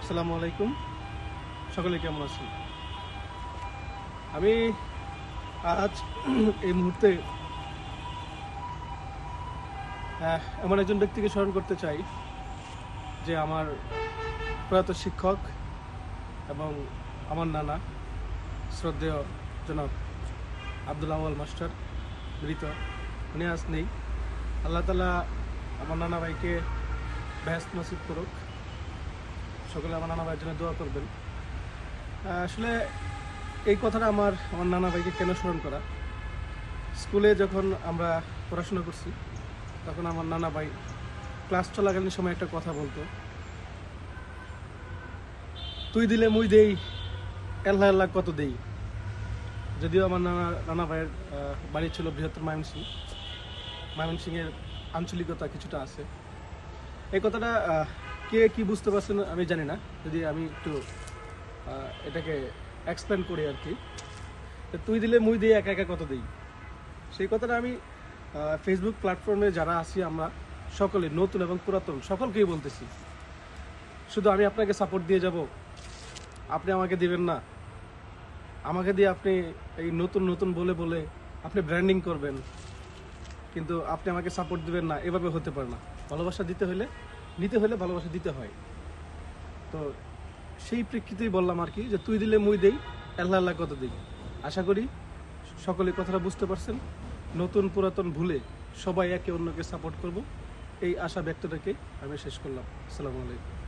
আসসালামু আলাইকুম। সকলে কেমন আছেন? আমি আজ এই মুহূর্তে এমন একজন ব্যক্তিকে স্মরণ করতে চাই যে আমার প্রয়াত শিক্ষক এবং আমার নানা শ্রদ্ধেয় জনাব আব্দুল আউয়াল মাস্টার মৃত। উনি আজ নেই। আল্লাহ তাআলা আমার নানা ভাইকে বেহেশত নসিব করুক। সকলে আমার নানা ভাইয়ের জন্য দোয়া করবেন। আসলে এই কথাটা আমার নানা ভাইকে কেন স্মরণ করা, স্কুলে যখন আমরা পড়াশোনা করছি তখন আমার নানা ভাই ক্লাস চলাকালীন সময় একটা কথা বলতো, তুই দিলে মুই দেই, আল্লাহ আল্লাহ কত দেই। যদিও আমার নানা ভাইয়ের বাড়ি ছিল বৃহত্তর ময়মনসিংহের আঞ্চলিকতা কিছুটা আছে। এই কথাটা কে কি বুঝতে পারছেন আমি জানি না, যদি আমি একটু এটাকে এক্সপ্লেন করি আর কি। তুই দিলে মুই দিই, একা একা কত দিই, সেই কথাটা আমি ফেসবুক প্ল্যাটফর্মে যারা আছি আমরা সকলে, নতুন এবং পুরাতন সকলকেই বলতেছি। শুধু আমি আপনাকে সাপোর্ট দিয়ে যাব, আপনি আমাকে দিবেন না। আমাকে দিয়ে আপনি এই নতুন নতুন বলে বলে আপনি ব্র্যান্ডিং করবেন, কিন্তু আপনি আমাকে সাপোর্ট দিবেন না, এভাবে হতে পারে না। ভালোবাসা নিতে হলে ভালোবাসা দিতে হয়। তো সেই প্রেক্ষিতেই বললাম আর কি, যে তুই দিলে মুই দেই, আল্লাহ আল্লাহ কত দিই। আশা করি সকলে কথাটা বুঝতে পারছেন। নতুন পুরাতন ভুলে সবাই একে অন্যকে সাপোর্ট করব, এই আশা ব্যক্ত রেখে আমি শেষ করলাম। আসসালামু আলাইকুম।